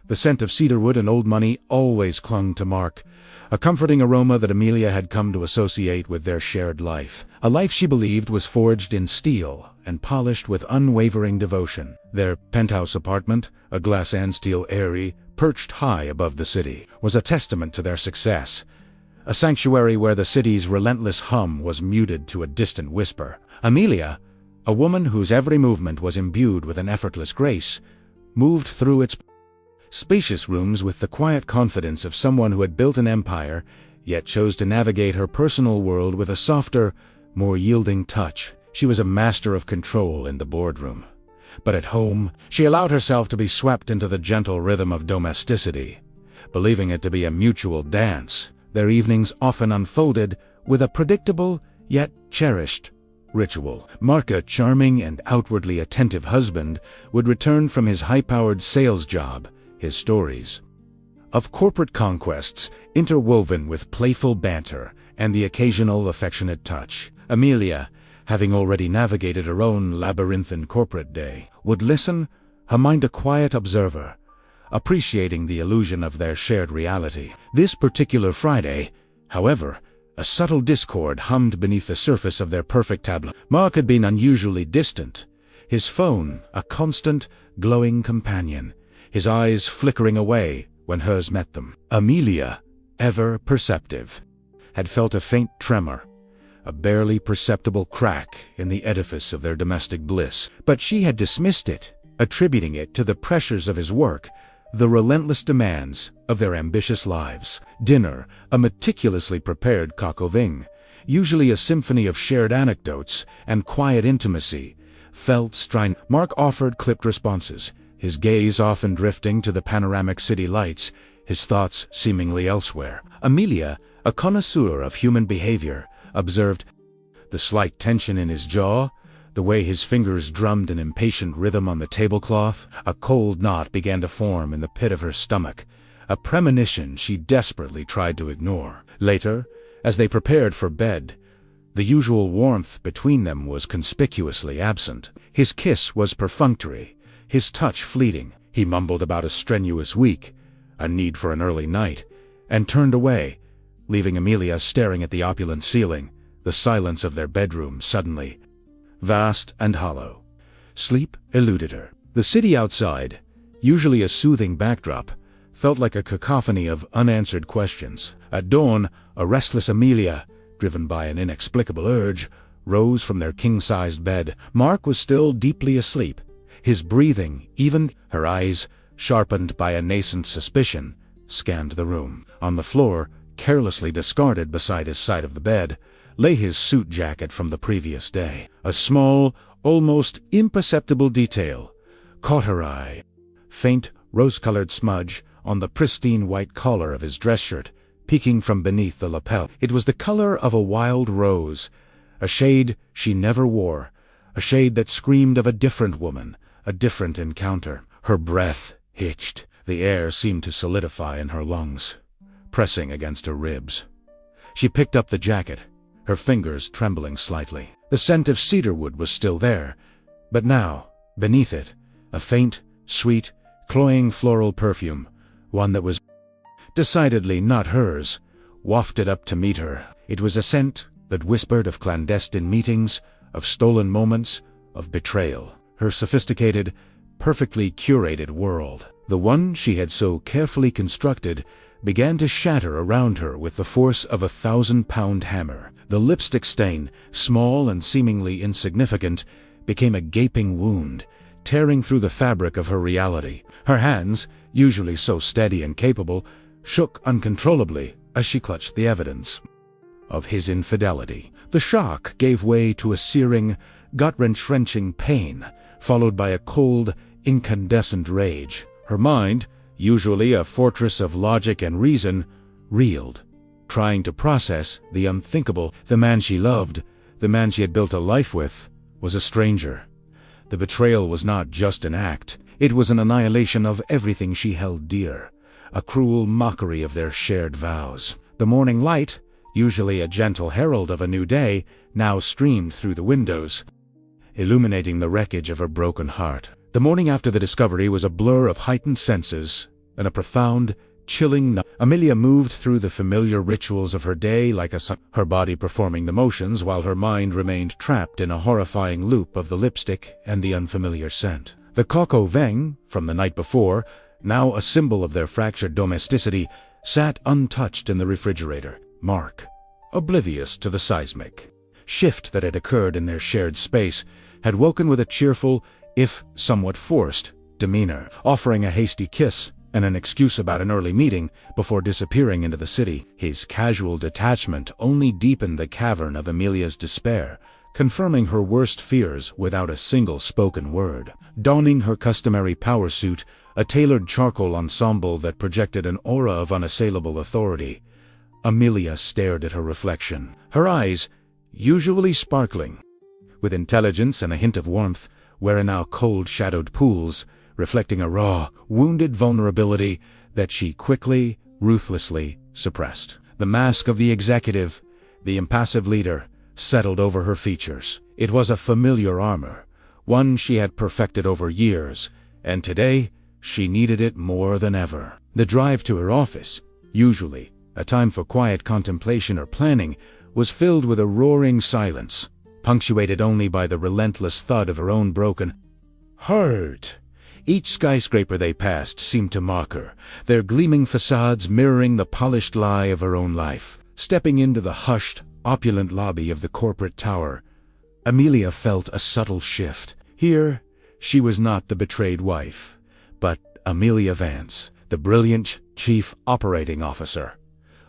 The scent of cedarwood and old money always clung to Mark, a comforting aroma that Amelia had come to associate with their shared life. A life she believed was forged in steel and polished with unwavering devotion. Their penthouse apartment, a glass and steel eyrie, perched high above the city, was a testament to their success. A sanctuary where the city's relentless hum was muted to a distant whisper. Amelia, a woman whose every movement was imbued with an effortless grace, moved through its spacious rooms with the quiet confidence of someone who had built an empire, yet chose to navigate her personal world with a softer, more yielding touch. She was a master of control in the boardroom. But at home, she allowed herself to be swept into the gentle rhythm of domesticity. Believing it to be a mutual dance, their evenings often unfolded with a predictable, yet cherished, ritual. Mark, a charming and outwardly attentive husband, would return from his high-powered sales job, his stories of corporate conquests interwoven with playful banter and the occasional affectionate touch. Amelia, having already navigated her own labyrinthine corporate day, would listen, her mind a quiet observer, appreciating the illusion of their shared reality. This particular Friday, however, a subtle discord hummed beneath the surface of their perfect tableau. Mark had been unusually distant, his phone a constant, glowing companion, his eyes flickering away when hers met them. Amelia, ever perceptive, had felt a faint tremor, a barely perceptible crack in the edifice of their domestic bliss. But she had dismissed it, attributing it to the pressures of his work, the relentless demands of their ambitious lives. Dinner, a meticulously prepared coq au vin, usually a symphony of shared anecdotes and quiet intimacy, felt strained. Mark offered clipped responses, his gaze often drifting to the panoramic city lights, his thoughts seemingly elsewhere. Amelia, a connoisseur of human behavior, observed the slight tension in his jaw, the way his fingers drummed an impatient rhythm on the tablecloth. A cold knot began to form in the pit of her stomach, a premonition she desperately tried to ignore. Later, as they prepared for bed, the usual warmth between them was conspicuously absent. His kiss was perfunctory, his touch fleeting. He mumbled about a strenuous week, a need for an early night, and turned away, leaving Amelia staring at the opulent ceiling, the silence of their bedroom suddenly vast and hollow. Sleep eluded her. The city outside, usually a soothing backdrop, felt like a cacophony of unanswered questions. At dawn, a restless Amelia, driven by an inexplicable urge, rose from their king-sized bed. Mark was still deeply asleep, his breathing even. Her eyes, sharpened by a nascent suspicion, scanned the room. On the floor, carelessly discarded beside his side of the bed, lay his suit jacket from the previous day. A small, almost imperceptible detail caught her eye. Faint, rose-colored smudge on the pristine white collar of his dress shirt, peeking from beneath the lapel. It was the color of a wild rose, a shade she never wore, a shade that screamed of a different woman, a different encounter. Her breath hitched. The air seemed to solidify in her lungs, pressing against her ribs. She picked up the jacket, her fingers trembling slightly. The scent of cedarwood was still there, but now, beneath it, a faint, sweet, cloying floral perfume, one that was decidedly not hers, wafted up to meet her. It was a scent that whispered of clandestine meetings, of stolen moments, of betrayal. Her sophisticated, perfectly curated world, the one she had so carefully constructed, began to shatter around her with the force of a 1,000-pound hammer. The lipstick stain, small and seemingly insignificant, became a gaping wound, tearing through the fabric of her reality. Her hands, usually so steady and capable, shook uncontrollably as she clutched the evidence of his infidelity. The shock gave way to a searing, gut-wrenching pain, followed by a cold, incandescent rage. Her mind, usually a fortress of logic and reason, reeled, trying to process the unthinkable. The man she loved, the man she had built a life with, was a stranger. The betrayal was not just an act, it was an annihilation of everything she held dear, a cruel mockery of their shared vows. The morning light, usually a gentle herald of a new day, now streamed through the windows, illuminating the wreckage of her broken heart. The morning after the discovery was a blur of heightened senses and a profound, chilling Amelia moved through the familiar rituals of her day like a son, her body performing the motions while her mind remained trapped in a horrifying loop of the lipstick and the unfamiliar scent. The coq au vin, from the night before, now a symbol of their fractured domesticity, sat untouched in the refrigerator. Mark, oblivious to the seismic shift that had occurred in their shared space, had woken with a cheerful, if somewhat forced, demeanor, offering a hasty kiss and an excuse about an early meeting before disappearing into the city. His casual detachment only deepened the cavern of Amelia's despair, confirming her worst fears without a single spoken word. Donning her customary power suit, a tailored charcoal ensemble that projected an aura of unassailable authority, Amelia stared at her reflection. Her eyes, usually sparkling with intelligence and a hint of warmth, were now cold shadowed pools, reflecting a raw, wounded vulnerability that she quickly, ruthlessly suppressed. The mask of the executive, the impassive leader, settled over her features. It was a familiar armor, one she had perfected over years, and today she needed it more than ever. The drive to her office, usually a time for quiet contemplation or planning, was filled with a roaring silence, punctuated only by the relentless thud of her own broken heart. Each skyscraper they passed seemed to mock her, their gleaming facades mirroring the polished lie of her own life. Stepping into the hushed, opulent lobby of the corporate tower, Amelia felt a subtle shift. Here, she was not the betrayed wife, but Amelia Vance, the brilliant chief operating officer,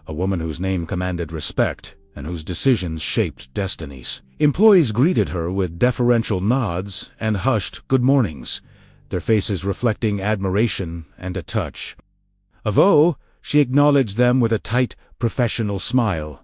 a woman whose name commanded respect and whose decisions shaped destinies. Employees greeted her with deferential nods and hushed good mornings, their faces reflecting admiration and a touch of awe. She acknowledged them with a tight, professional smile,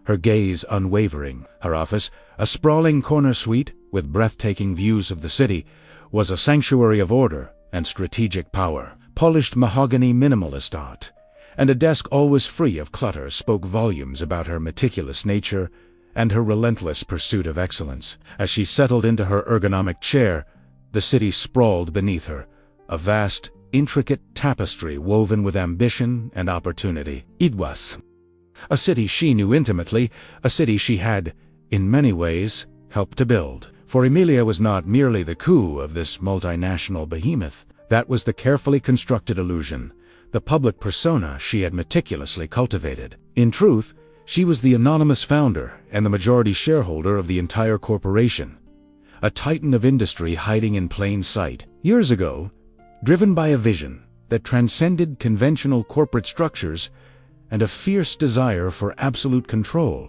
her gaze unwavering. Her office, a sprawling corner suite with breathtaking views of the city, was a sanctuary of order and strategic power. Polished mahogany minimalist art, and a desk always free of clutter spoke volumes about her meticulous nature and her relentless pursuit of excellence. As she settled into her ergonomic chair, the city sprawled beneath her, a vast, intricate tapestry woven with ambition and opportunity. It was a city she knew intimately, a city she had, in many ways, helped to build. For Amelia was not merely the coup of this multinational behemoth. That was the carefully constructed illusion, the public persona she had meticulously cultivated. In truth, she was the anonymous founder and the majority shareholder of the entire corporation, a titan of industry hiding in plain sight. Years ago, driven by a vision that transcended conventional corporate structures and a fierce desire for absolute control,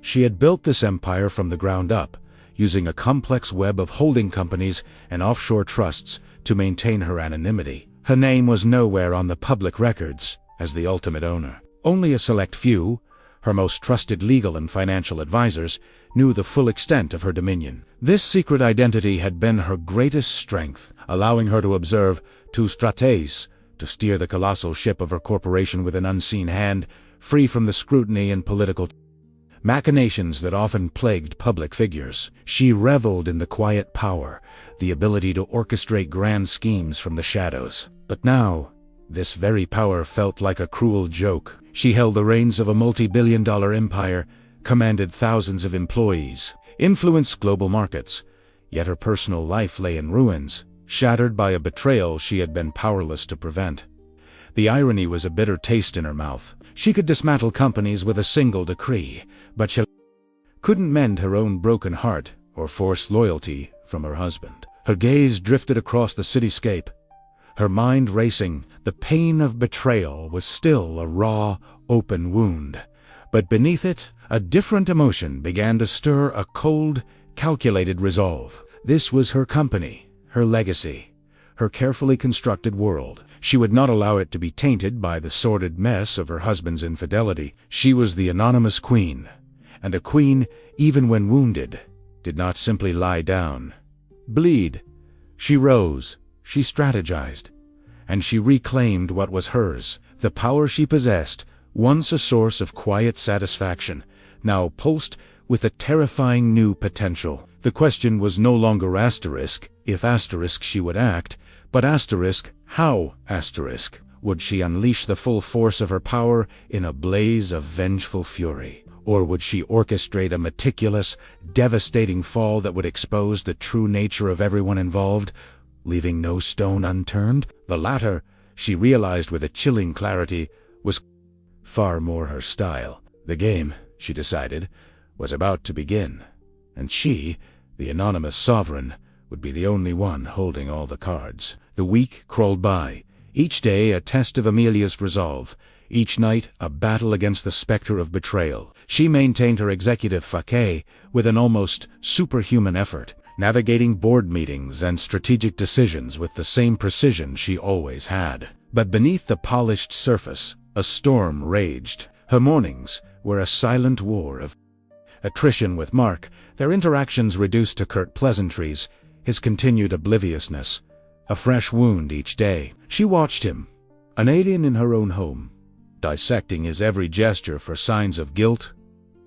she had built this empire from the ground up, using a complex web of holding companies and offshore trusts to maintain her anonymity. Her name was nowhere on the public records as the ultimate owner. Only a select few, her most trusted legal and financial advisors, knew the full extent of her dominion. This secret identity had been her greatest strength, allowing her to observe, to stratèse, to steer the colossal ship of her corporation with an unseen hand, free from the scrutiny and political machinations that often plagued public figures. She reveled in the quiet power, the ability to orchestrate grand schemes from the shadows. But now, this very power felt like a cruel joke. She held the reins of a multi-billion-dollar empire, commanded thousands of employees, influenced global markets, yet her personal life lay in ruins, shattered by a betrayal she had been powerless to prevent. The irony was a bitter taste in her mouth. She could dismantle companies with a single decree, but she couldn't mend her own broken heart or force loyalty from her husband. Her gaze drifted across the cityscape, her mind racing. The pain of betrayal was still a raw, open wound, but beneath it, a different emotion began to stir, a cold, calculated resolve. This was her company, her legacy, her carefully constructed world. She would not allow it to be tainted by the sordid mess of her husband's infidelity. She was the anonymous queen, and a queen, even when wounded, did not simply lie down, bleed. She rose, she strategized, and she reclaimed what was hers. The power she possessed, once a source of quiet satisfaction, now pulsed with a terrifying new potential. The question was no longer asterisk, if asterisk she would act, but asterisk, how asterisk. Would she unleash the full force of her power in a blaze of vengeful fury? Or would she orchestrate a meticulous, devastating fall that would expose the true nature of everyone involved, leaving no stone unturned? The latter, she realized with a chilling clarity, was far more her style. The game, she decided, was about to begin, and she, the anonymous sovereign, would be the only one holding all the cards. The week crawled by, each day a test of Amelia's resolve, each night a battle against the specter of betrayal. She maintained her executive facade with an almost superhuman effort, navigating board meetings and strategic decisions with the same precision she always had. But beneath the polished surface, a storm raged. Her mornings were a silent war of attrition with Mark, their interactions reduced to curt pleasantries, his continued obliviousness, a fresh wound each day. She watched him, an alien in her own home, dissecting his every gesture for signs of guilt,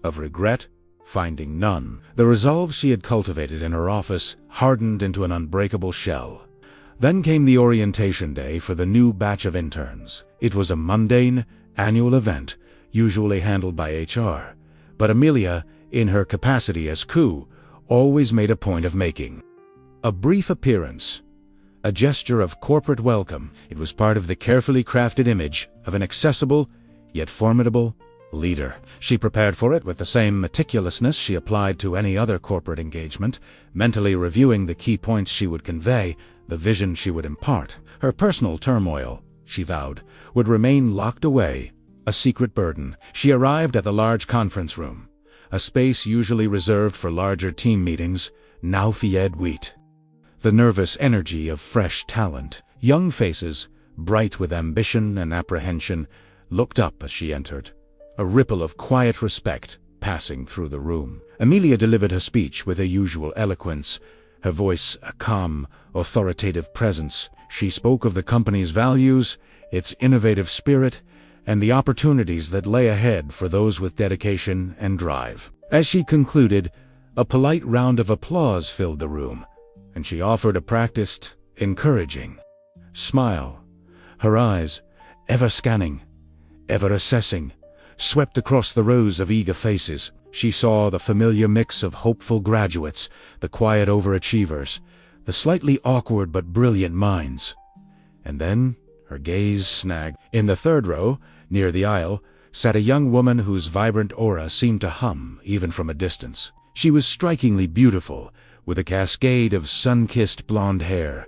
of regret, finding none. The resolve she had cultivated in her office hardened into an unbreakable shell. Then came the orientation day for the new batch of interns. It was a mundane, annual event, usually handled by HR, but Amelia, in her capacity as coup, always made a point of making a brief appearance, a gesture of corporate welcome. It was part of the carefully crafted image of an accessible, yet formidable, leader. She prepared for it with the same meticulousness she applied to any other corporate engagement, mentally reviewing the key points she would convey, the vision she would impart. Her personal turmoil, she vowed, would remain locked away, a secret burden. She arrived at the large conference room, a space usually reserved for larger team meetings, now fied wheat. The nervous energy of fresh talent, young faces, bright with ambition and apprehension, looked up as she entered, a ripple of quiet respect passing through the room. Amelia delivered her speech with her usual eloquence, her voice a calm, authoritative presence. She spoke of the company's values, its innovative spirit, and the opportunities that lay ahead for those with dedication and drive. As she concluded, a polite round of applause filled the room, and she offered a practiced, encouraging smile. Her eyes, ever scanning, ever assessing, swept across the rows of eager faces. She saw the familiar mix of hopeful graduates, the quiet overachievers, the slightly awkward but brilliant minds. And then her gaze snagged. In the third row, near the aisle, sat a young woman whose vibrant aura seemed to hum even from a distance. She was strikingly beautiful, with a cascade of sun-kissed blonde hair,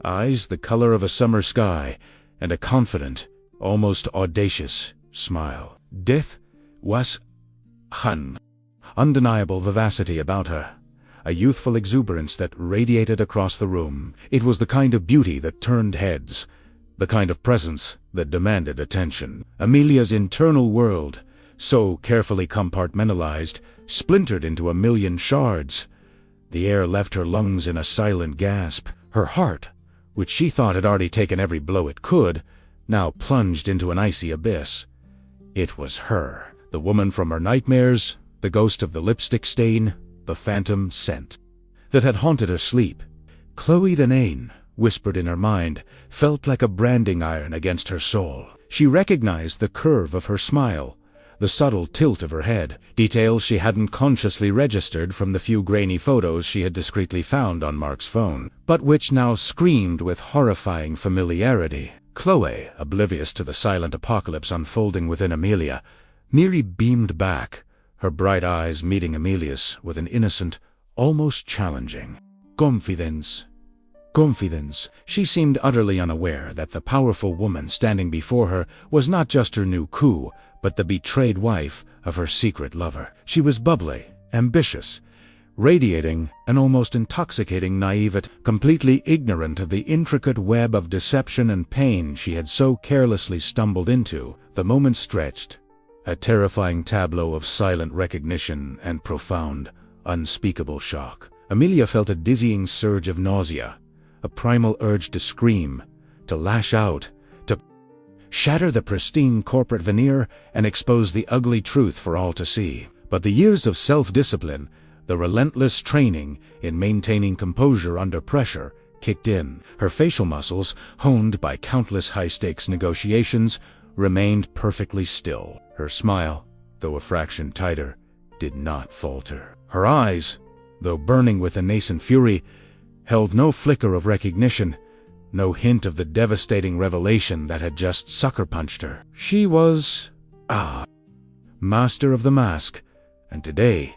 eyes the color of a summer sky, and a confident, almost audacious smile. Death was hun. Undeniable vivacity about her, a youthful exuberance that radiated across the room. It was the kind of beauty that turned heads, the kind of presence that demanded attention. Amelia's internal world, so carefully compartmentalized, splintered into a million shards. The air left her lungs in a silent gasp. Her heart, which she thought had already taken every blow it could, now plunged into an icy abyss. It was her, the woman from her nightmares, the ghost of the lipstick stain, the phantom scent that had haunted her sleep. Chloe the Nane, whispered in her mind, felt like a branding iron against her soul. She recognized the curve of her smile, the subtle tilt of her head, details she hadn't consciously registered from the few grainy photos she had discreetly found on Mark's phone, but which now screamed with horrifying familiarity. Chloe, oblivious to the silent apocalypse unfolding within Amelia, merely beamed back, her bright eyes meeting Amelia's with an innocent, almost challenging confidence. Confidence. She seemed utterly unaware that the powerful woman standing before her was not just her new coup, but the betrayed wife of her secret lover. She was bubbly, ambitious, radiating an almost intoxicating naivete, completely ignorant of the intricate web of deception and pain she had so carelessly stumbled into. The moment stretched, a terrifying tableau of silent recognition and profound, unspeakable shock. Amelia felt a dizzying surge of nausea, a primal urge to scream, to lash out, to shatter the pristine corporate veneer and expose the ugly truth for all to see. But the years of self-discipline, the relentless training in maintaining composure under pressure, kicked in. Her facial muscles, honed by countless high-stakes negotiations, remained perfectly still. Her smile, though a fraction tighter, did not falter. Her eyes, though burning with a nascent fury, held no flicker of recognition, no hint of the devastating revelation that had just sucker-punched her. She was, master of the mask, and today,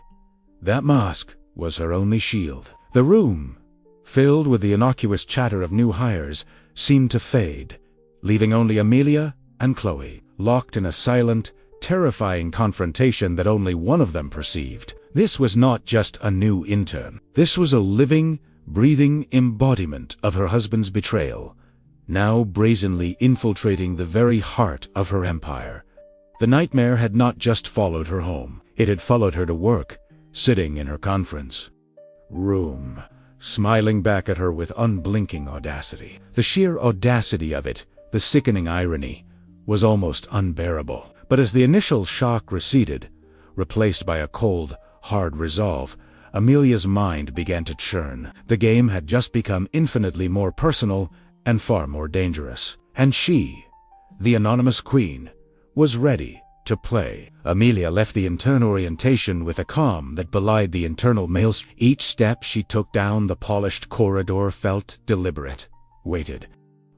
that mask was her only shield. The room, filled with the innocuous chatter of new hires, seemed to fade, leaving only Amelia and Chloe, locked in a silent, terrifying confrontation that only one of them perceived. This was not just a new intern. This was a living, breathing embodiment of her husband's betrayal, now brazenly infiltrating the very heart of her empire. The nightmare had not just followed her home. It had followed her to work, sitting in her conference room, smiling back at her with unblinking audacity. The sheer audacity of it, the sickening irony, was almost unbearable. But as the initial shock receded, replaced by a cold, hard resolve, Amelia's mind began to churn. The game had just become infinitely more personal and far more dangerous. And she, the anonymous queen, was ready to play. Amelia left the intern orientation with a calm that belied the internal maelstrom. Each step she took down the polished corridor felt deliberate, weighted,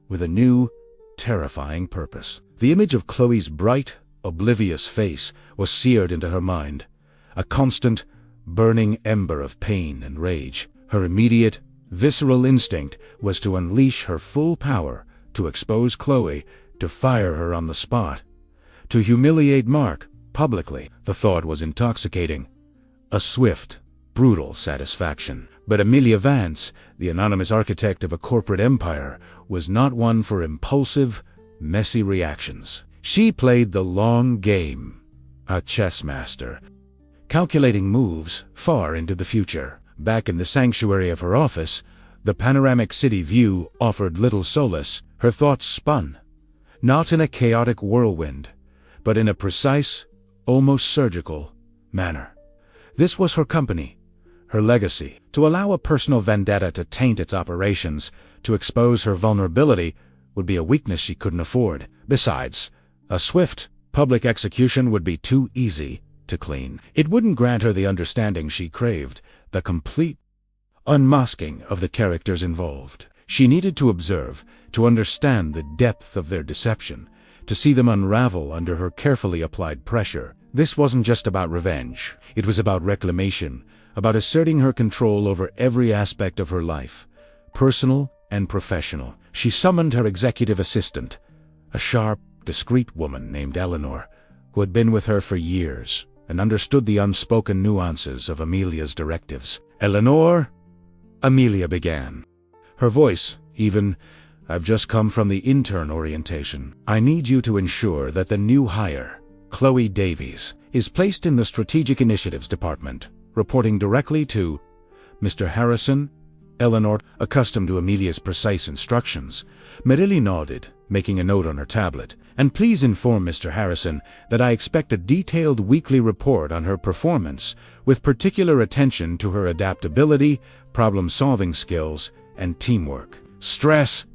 with a new, terrifying purpose. The image of Chloe's bright, oblivious face was seared into her mind, a constant, burning ember of pain and rage. Her immediate, visceral instinct was to unleash her full power, to expose Chloe, to fire her on the spot, to humiliate Mark publicly. The thought was intoxicating, a swift, brutal satisfaction. But Amelia Vance, the anonymous architect of a corporate empire, was not one for impulsive, messy reactions. She played the long game, a chess master, calculating moves far into the future. Back in the sanctuary of her office, the panoramic city view offered little solace. Her thoughts spun, not in a chaotic whirlwind, but in a precise, almost surgical manner. This was her company, her legacy. To allow a personal vendetta to taint its operations, to expose her vulnerability, would be a weakness she couldn't afford. Besides, a swift, public execution would be too easy to clean. It wouldn't grant her the understanding she craved, the complete unmasking of the characters involved. She needed to observe, to understand the depth of their deception, to see them unravel under her carefully applied pressure. This wasn't just about revenge. It was about reclamation, about asserting her control over every aspect of her life, personal and professional. She summoned her executive assistant, a sharp, discreet woman named Eleanor, who had been with her for years and understood the unspoken nuances of Amelia's directives. "Eleanor," Amelia began, her voice even, "I've just come from the intern orientation. I need you to ensure that the new hire, Chloe Davies, is placed in the Strategic Initiatives Department, reporting directly to Mr. Harrison." Eleanor, accustomed to Amelia's precise instructions, merely nodded, making a note on her tablet. "And please inform Mr. Harrison that I expect a detailed weekly report on her performance, with particular attention to her adaptability, problem-solving skills, and teamwork. Stress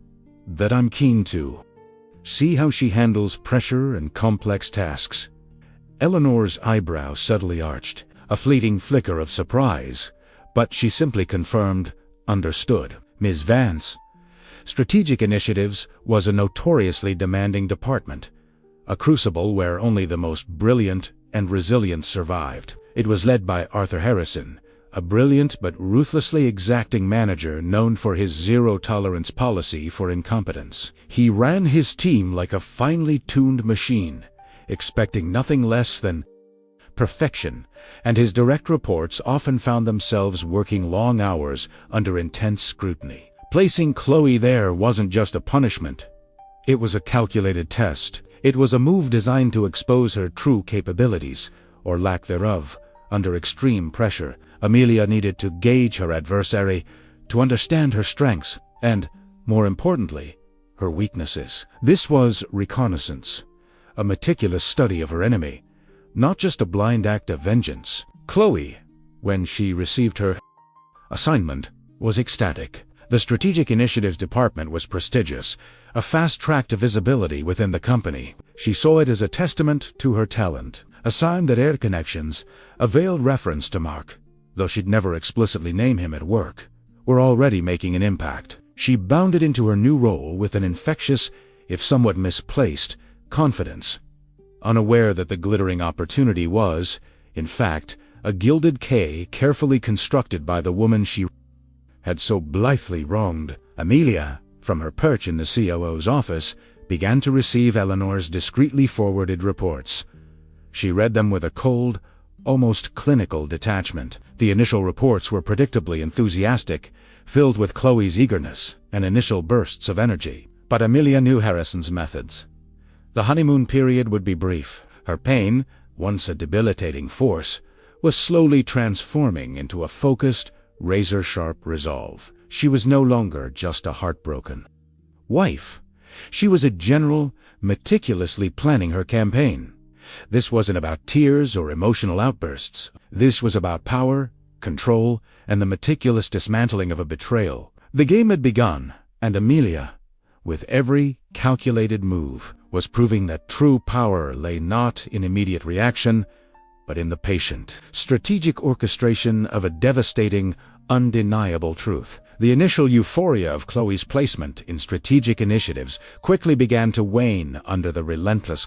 that I'm keen to see how she handles pressure and complex tasks." Eleanor's eyebrow subtly arched, a fleeting flicker of surprise, but she simply confirmed, "Understood, Ms. Vance." Strategic Initiatives was a notoriously demanding department, a crucible where only the most brilliant and resilient survived. It was led by Arthur Harrison, a brilliant but ruthlessly exacting manager known for his zero-tolerance policy for incompetence. He ran his team like a finely tuned machine, expecting nothing less than perfection, and his direct reports often found themselves working long hours under intense scrutiny. Placing Chloe there wasn't just a punishment. It was a calculated test. It was a move designed to expose her true capabilities, or lack thereof, under extreme pressure. Amelia needed to gauge her adversary, to understand her strengths, and, more importantly, her weaknesses. This was reconnaissance, a meticulous study of her enemy, not just a blind act of vengeance. Chloe, when she received her assignment, was ecstatic. The Strategic Initiatives Department was prestigious, a fast track to visibility within the company. She saw it as a testament to her talent, a sign that her connections, a veiled reference to Mark, though she'd never explicitly name him at work, were already making an impact. She bounded into her new role with an infectious, if somewhat misplaced, confidence, unaware that the glittering opportunity was, in fact, a gilded K carefully constructed by the woman she had so blithely wronged. Amelia, from her perch in the COO's office, began to receive Eleanor's discreetly forwarded reports. She read them with a cold, almost clinical detachment. The initial reports were predictably enthusiastic, filled with Chloe's eagerness and initial bursts of energy. But Amelia knew Harrison's methods. The honeymoon period would be brief. Her pain, once a debilitating force, was slowly transforming into a focused, razor-sharp resolve. She was no longer just a heartbroken wife. She was a general, meticulously planning her campaign. This wasn't about tears or emotional outbursts. This was about power, control, and the meticulous dismantling of a betrayal. The game had begun, and Amelia, with every calculated move, was proving that true power lay not in immediate reaction, but in the patient, strategic orchestration of a devastating, undeniable truth. The initial euphoria of Chloe's placement in strategic initiatives quickly began to wane under the relentless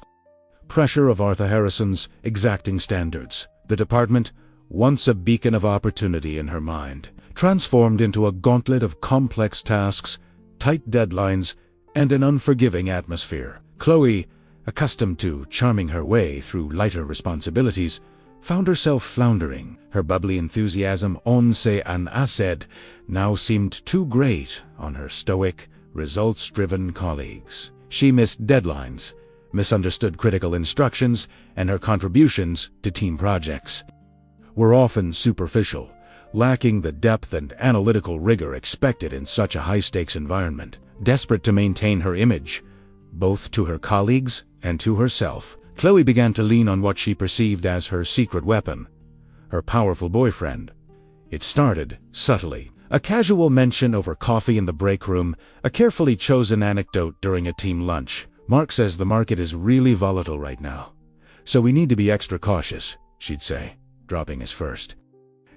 pressure of Arthur Harrison's exacting standards. The department, once a beacon of opportunity in her mind, transformed into a gauntlet of complex tasks, tight deadlines, and an unforgiving atmosphere. Chloe, accustomed to charming her way through lighter responsibilities, found herself floundering. Her bubbly enthusiasm, once an asset, now seemed too great on her stoic, results-driven colleagues. She missed deadlines, misunderstood critical instructions, and her contributions to team projects were often superficial, lacking the depth and analytical rigor expected in such a high-stakes environment. Desperate to maintain her image, both to her colleagues and to herself, Chloe began to lean on what she perceived as her secret weapon, her powerful boyfriend. It started subtly. A casual mention over coffee in the break room, a carefully chosen anecdote during a team lunch. "Mark says the market is really volatile right now, so we need to be extra cautious," she'd say, dropping his first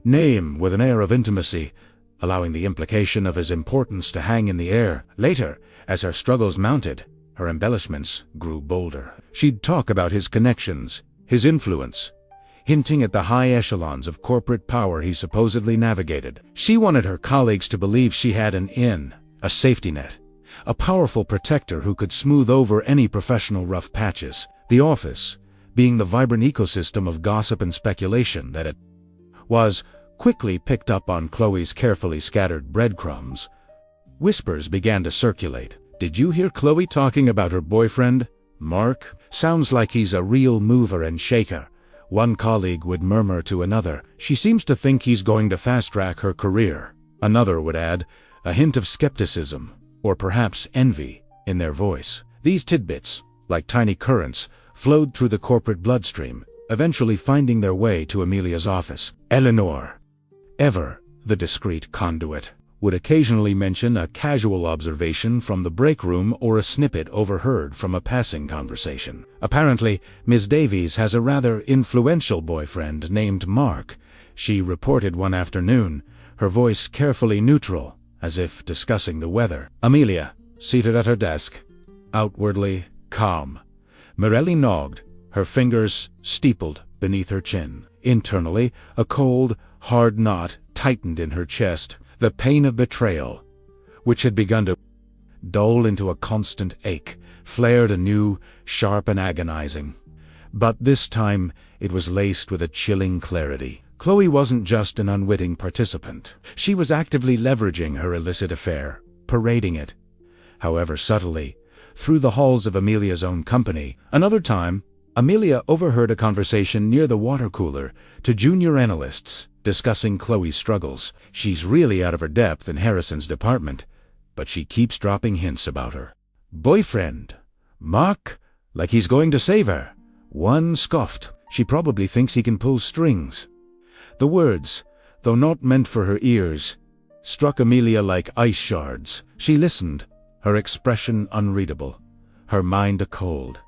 name with an air of intimacy, allowing the implication of his importance to hang in the air. Later, as her struggles mounted, her embellishments grew bolder. She'd talk about his connections, his influence, hinting at the high echelons of corporate power he supposedly navigated. She wanted her colleagues to believe she had an in, a safety net, a powerful protector who could smooth over any professional rough patches. The office, being the vibrant ecosystem of gossip and speculation that it was, quickly picked up on Chloe's carefully scattered breadcrumbs. Whispers began to circulate. "Did you hear Chloe talking about her boyfriend, Mark? Sounds like he's a real mover and shaker," one colleague would murmur to another. "She seems to think he's going to fast-track her career," another would add, a hint of skepticism, or perhaps envy, in their voice. These tidbits, like tiny currents, flowed through the corporate bloodstream, eventually finding their way to Amelia's office. Eleanor, ever the discreet conduit, would occasionally mention a casual observation from the break room or a snippet overheard from a passing conversation. "Apparently, Miss Davies has a rather influential boyfriend named Mark," she reported one afternoon, her voice carefully neutral, as if discussing the weather. Amelia, seated at her desk, outwardly calm, merely nodded, her fingers steepled beneath her chin. Internally, a cold, hard knot tightened in her chest. The pain of betrayal, which had begun to dull into a constant ache, flared anew, sharp and agonizing. But this time it was laced with a chilling clarity. Chloe wasn't just an unwitting participant. She was actively leveraging her illicit affair, parading it, however subtly, through the halls of Amelia's own company. Another time, Amelia overheard a conversation near the water cooler to junior analysts discussing Chloe's struggles. "She's really out of her depth in Harrison's department, but she keeps dropping hints about her boyfriend, Mark, like he's going to save her." One scoffed. "She probably thinks he can pull strings." The words, though not meant for her ears, struck Amelia like ice shards. She listened, her expression unreadable, her mind a cold,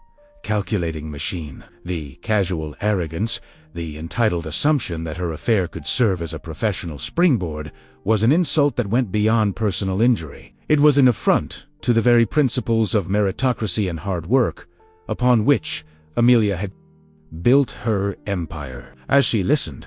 calculating machine. The casual arrogance, the entitled assumption that her affair could serve as a professional springboard, was an insult that went beyond personal injury. It was an affront to the very principles of meritocracy and hard work, upon which Amelia had built her empire. As she listened,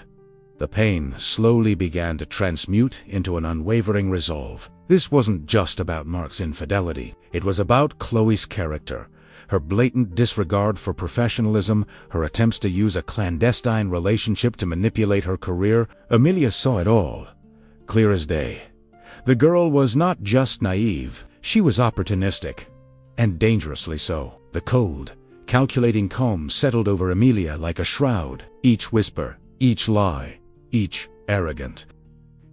the pain slowly began to transmute into an unwavering resolve. This wasn't just about Mark's infidelity. It was about Chloe's character, her blatant disregard for professionalism, her attempts to use a clandestine relationship to manipulate her career. Amelia saw it all, clear as day. The girl was not just naive, she was opportunistic, and dangerously so. The cold, calculating calm settled over Amelia like a shroud. Each whisper, each lie, each arrogant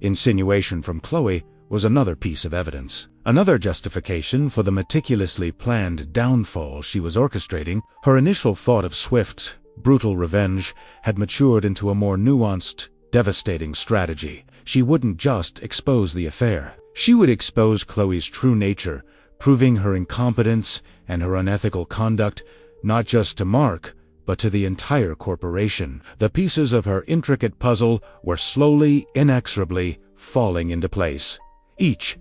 insinuation from Chloe was another piece of evidence, another justification for the meticulously planned downfall she was orchestrating. Her initial thought of swift, brutal revenge had matured into a more nuanced, devastating strategy. She wouldn't just expose the affair. She would expose Chloe's true nature, proving her incompetence and her unethical conduct, not just to Mark, but to the entire corporation. The pieces of her intricate puzzle were slowly, inexorably falling into place, each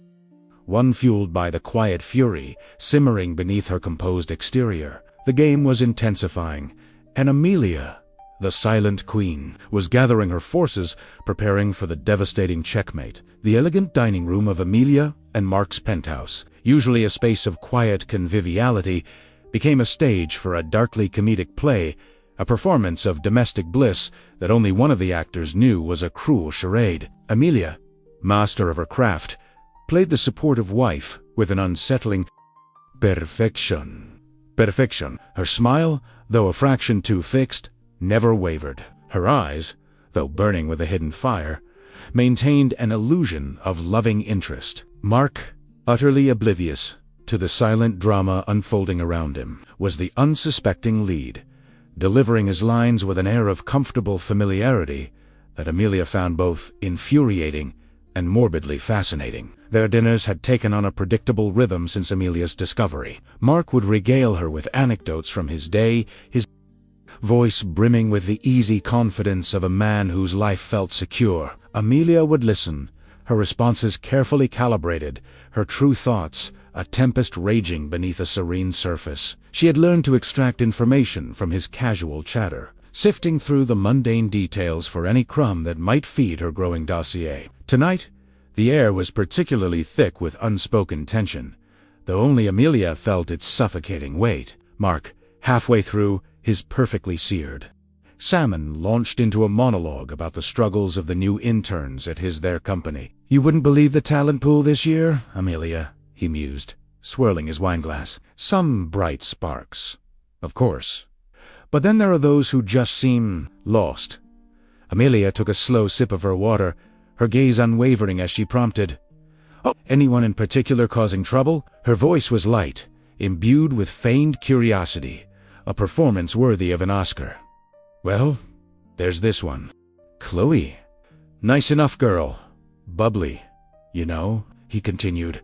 one fueled by the quiet fury simmering beneath her composed exterior. The game was intensifying, and Amelia, the silent queen, was gathering her forces, preparing for the devastating checkmate. The elegant dining room of Amelia and Mark's penthouse, usually a space of quiet conviviality, became a stage for a darkly comedic play, a performance of domestic bliss that only one of the actors knew was a cruel charade. Amelia, master of her craft, played the supportive wife with an unsettling perfection. Her smile, though a fraction too fixed, never wavered. Her eyes, though burning with a hidden fire, maintained an illusion of loving interest. Mark, utterly oblivious to the silent drama unfolding around him, was the unsuspecting lead, delivering his lines with an air of comfortable familiarity that Amelia found both infuriating and morbidly fascinating. Their dinners had taken on a predictable rhythm since Amelia's discovery. Mark would regale her with anecdotes from his day, his voice brimming with the easy confidence of a man whose life felt secure. Amelia would listen, her responses carefully calibrated, her true thoughts a tempest raging beneath a serene surface. She had learned to extract information from his casual chatter, sifting through the mundane details for any crumb that might feed her growing dossier. Tonight, the air was particularly thick with unspoken tension, though only Amelia felt its suffocating weight. Mark, halfway through his perfectly seared salmon, launched into a monologue about the struggles of the new interns at their company. "You wouldn't believe the talent pool this year, Amelia," he mused, swirling his wineglass. "Some bright sparks, of course. But then there are those who just seem lost." Amelia took a slow sip of her water, her gaze unwavering as she prompted, "Oh, anyone in particular causing trouble?" Her voice was light, imbued with feigned curiosity, a performance worthy of an Oscar. "Well, there's this one. Chloe. Nice enough girl. Bubbly, you know," he continued,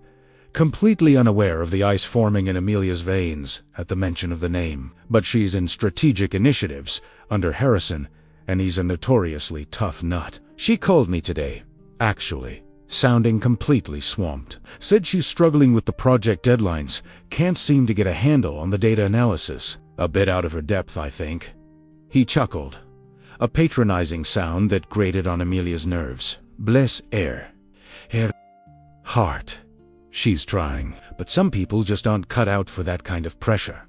completely unaware of the ice forming in Amelia's veins at the mention of the name. "But she's in strategic initiatives under Harrison, and he's a notoriously tough nut. She called me today, actually, sounding completely swamped. Said she's struggling with the project deadlines, can't seem to get a handle on the data analysis. A bit out of her depth, I think." He chuckled, a patronizing sound that grated on Amelia's nerves. "Bless her heart. She's trying, but some people just aren't cut out for that kind of pressure."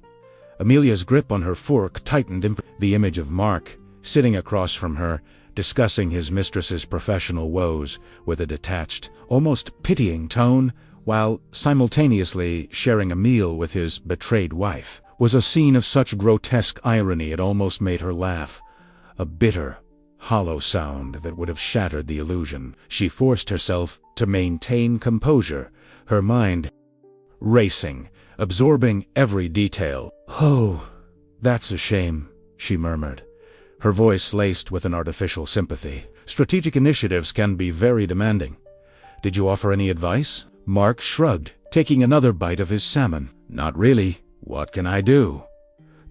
Amelia's grip on her fork tightened. The image of Mark, sitting across from her, discussing his mistress's professional woes with a detached, almost pitying tone, while simultaneously sharing a meal with his betrayed wife, was a scene of such grotesque irony it almost made her laugh, a bitter, hollow sound that would have shattered the illusion. She forced herself to maintain composure, her mind racing, absorbing every detail. "Oh, that's a shame," she murmured, her voice laced with an artificial sympathy. "Strategic initiatives can be very demanding. Did you offer any advice? Mark shrugged, taking another bite of his salmon. Not really. What can I do?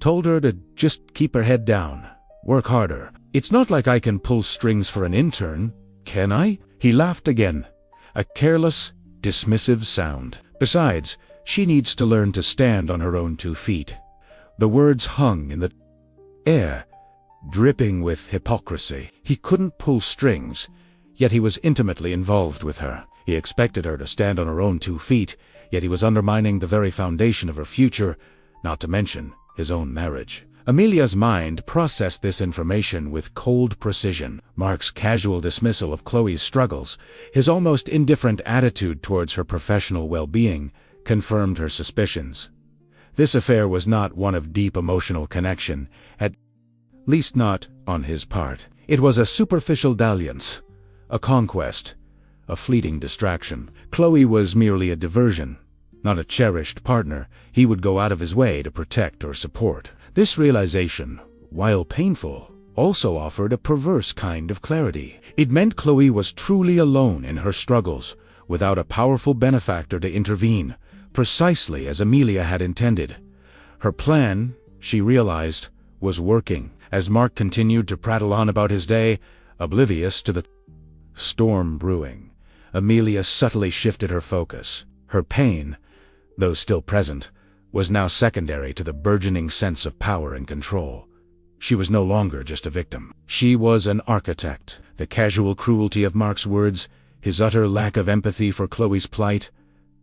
Told her to just keep her head down. Work harder. It's not like I can pull strings for an intern, can I? He laughed again. A careless, dismissive sound. Besides, she needs to learn to stand on her own 2 feet. The words hung in the air, dripping with hypocrisy. He couldn't pull strings, yet he was intimately involved with her. He expected her to stand on her own 2 feet, yet he was undermining the very foundation of her future, not to mention his own marriage. Amelia's mind processed this information with cold precision. Mark's casual dismissal of Chloe's struggles, his almost indifferent attitude towards her professional well-being, confirmed her suspicions. This affair was not one of deep emotional connection, at least not on his part. It was a superficial dalliance, a conquest, a fleeting distraction. Chloe was merely a diversion, not a cherished partner he would go out of his way to protect or support. This realization, while painful, also offered a perverse kind of clarity. It meant Chloe was truly alone in her struggles, without a powerful benefactor to intervene, precisely as Amelia had intended. Her plan, she realized, was working. As Mark continued to prattle on about his day, oblivious to the storm brewing, Amelia subtly shifted her focus. Her pain, though still present, was now secondary to the burgeoning sense of power and control. She was no longer just a victim. She was an architect. The casual cruelty of Mark's words, his utter lack of empathy for Chloe's plight,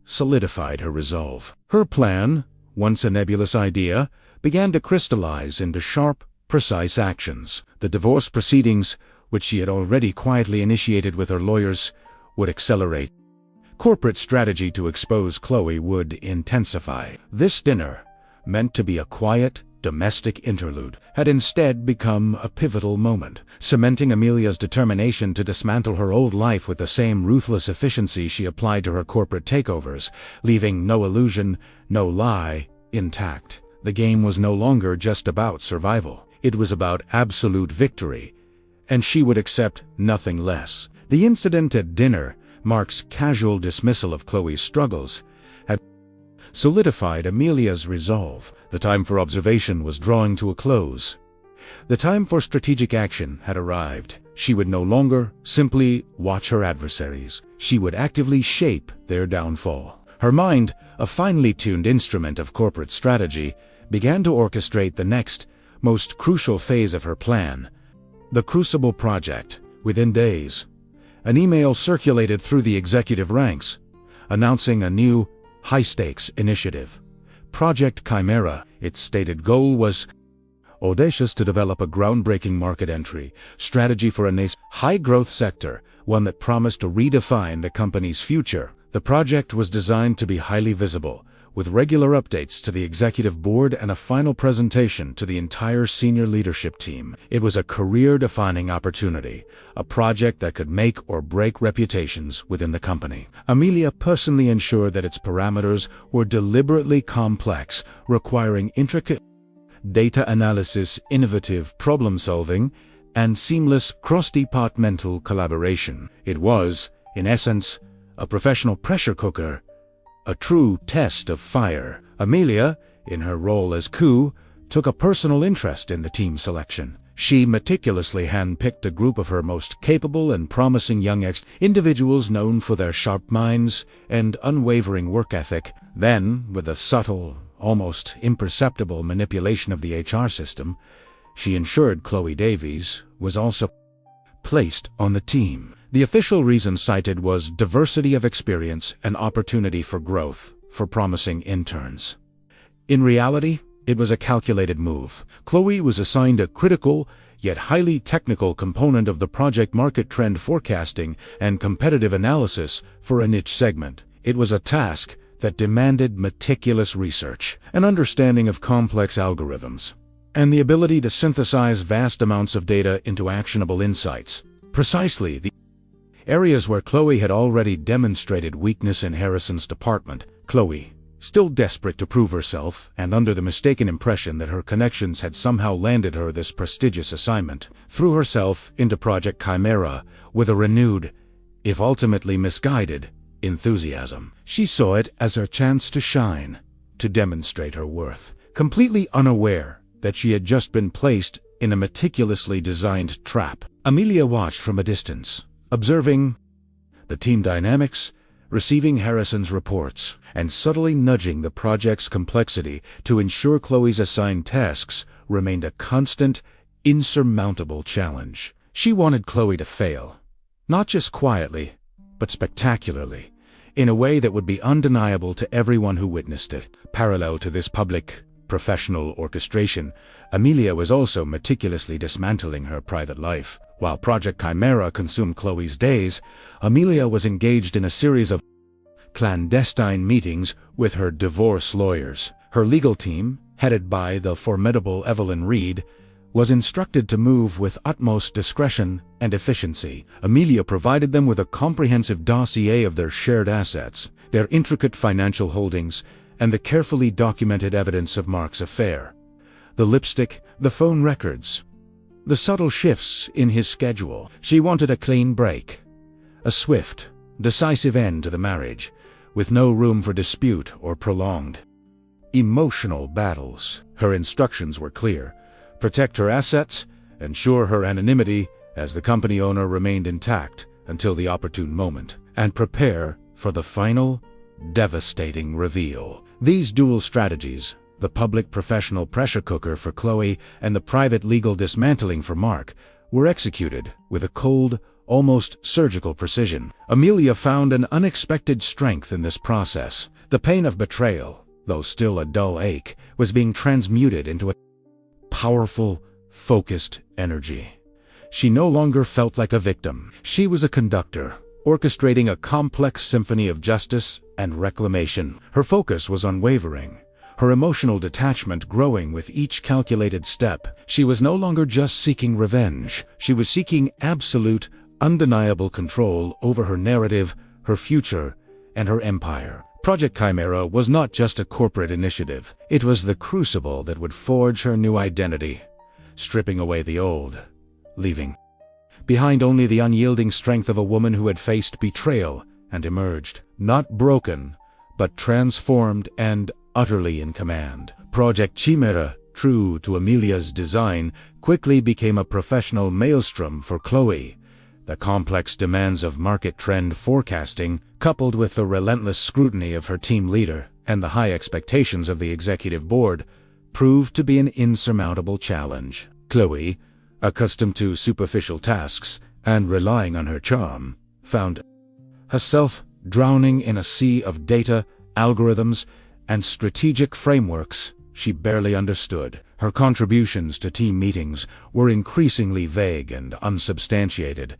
solidified her resolve. Her plan, once a nebulous idea, began to crystallize into sharp, precise actions. The divorce proceedings, which she had already quietly initiated with her lawyers, would accelerate. Corporate strategy to expose Chloe would intensify. This dinner, meant to be a quiet, domestic interlude, had instead become a pivotal moment, cementing Amelia's determination to dismantle her old life with the same ruthless efficiency she applied to her corporate takeovers, leaving no illusion, no lie, intact. The game was no longer just about survival. It was about absolute victory, and she would accept nothing less. The incident at dinner, Mark's casual dismissal of Chloe's struggles, had solidified Amelia's resolve. The time for observation was drawing to a close. The time for strategic action had arrived. She would no longer simply watch her adversaries. She would actively shape their downfall. Her mind, a finely tuned instrument of corporate strategy, began to orchestrate the next, most crucial phase of her plan, the Crucible Project. Within days, an email circulated through the executive ranks, announcing a new, high-stakes initiative. Project Chimera. Its stated goal was audacious: to develop a groundbreaking market entry strategy for a high-growth sector, one that promised to redefine the company's future. The project was designed to be highly visible, with regular updates to the executive board and a final presentation to the entire senior leadership team. It was a career-defining opportunity, a project that could make or break reputations within the company. Amelia personally ensured that its parameters were deliberately complex, requiring intricate data analysis, innovative problem-solving, and seamless cross-departmental collaboration. It was, in essence, a professional pressure cooker, a true test of fire. Amelia, in her role as coup, took a personal interest in the team selection. She meticulously handpicked a group of her most capable and promising young individuals known for their sharp minds and unwavering work ethic. Then, with a subtle, almost imperceptible manipulation of the HR system, she ensured Chloe Davies was also placed on the team. The official reason cited was diversity of experience and opportunity for growth for promising interns. In reality, it was a calculated move. Chloe was assigned a critical, yet highly technical component of the project: market trend forecasting and competitive analysis for a niche segment. It was a task that demanded meticulous research, an understanding of complex algorithms, and the ability to synthesize vast amounts of data into actionable insights. Precisely the areas where Chloe had already demonstrated weakness in Harrison's department. Chloe, still desperate to prove herself and under the mistaken impression that her connections had somehow landed her this prestigious assignment, threw herself into Project Chimera with a renewed, if ultimately misguided, enthusiasm. She saw it as her chance to shine, to demonstrate her worth, completely unaware that she had just been placed in a meticulously designed trap. Amelia watched from a distance, observing the team dynamics, receiving Harrison's reports, and subtly nudging the project's complexity to ensure Chloe's assigned tasks remained a constant, insurmountable challenge. She wanted Chloe to fail, not just quietly, but spectacularly, in a way that would be undeniable to everyone who witnessed it. Parallel to this public, professional orchestration, Amelia was also meticulously dismantling her private life. While Project Chimera consumed Chloe's days, Amelia was engaged in a series of clandestine meetings with her divorce lawyers. Her legal team, headed by the formidable Evelyn Reed, was instructed to move with utmost discretion and efficiency. Amelia provided them with a comprehensive dossier of their shared assets, their intricate financial holdings, and the carefully documented evidence of Mark's affair. The lipstick, the phone records, the subtle shifts in his schedule. She wanted a clean break, a swift, decisive end to the marriage, with no room for dispute or prolonged emotional battles. Her instructions were clear: protect her assets, ensure her anonymity as the company owner remained intact until the opportune moment, and prepare for the final, devastating reveal. These dual strategies, the public professional pressure cooker for Chloe and the private legal dismantling for Mark, were executed with a cold, almost surgical precision. Amelia found an unexpected strength in this process. The pain of betrayal, though still a dull ache, was being transmuted into a powerful, focused energy. She no longer felt like a victim. She was a conductor, orchestrating a complex symphony of justice and reclamation. Her focus was unwavering, her emotional detachment growing with each calculated step. She was no longer just seeking revenge. She was seeking absolute, undeniable control over her narrative, her future, and her empire. Project Chimera was not just a corporate initiative. It was the crucible that would forge her new identity, stripping away the old, leaving behind only the unyielding strength of a woman who had faced betrayal and emerged, not broken, but transformed and utterly in command. Project Chimera, true to Amelia's design, quickly became a professional maelstrom for Chloe. The complex demands of market trend forecasting, coupled with the relentless scrutiny of her team leader and the high expectations of the executive board, proved to be an insurmountable challenge. Chloe, accustomed to superficial tasks and relying on her charm, found herself drowning in a sea of data, algorithms, and strategic frameworks she barely understood. Her contributions to team meetings were increasingly vague and unsubstantiated,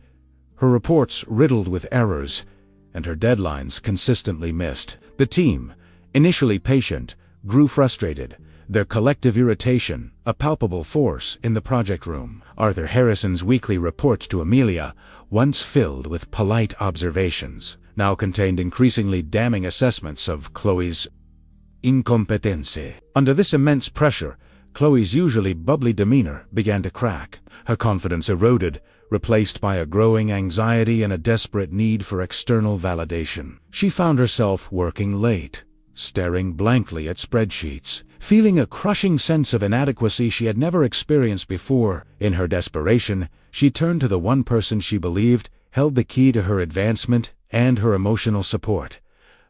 her reports riddled with errors, and her deadlines consistently missed. The team, initially patient, grew frustrated, their collective irritation a palpable force in the project room. Arthur Harrison's weekly reports to Amelia, once filled with polite observations, now contained increasingly damning assessments of Chloe's incompetency. Under this immense pressure, Chloe's usually bubbly demeanor began to crack. Her confidence eroded, replaced by a growing anxiety and a desperate need for external validation. She found herself working late, staring blankly at spreadsheets, feeling a crushing sense of inadequacy she had never experienced before. In her desperation, she turned to the one person she believed held the key to her advancement and her emotional support: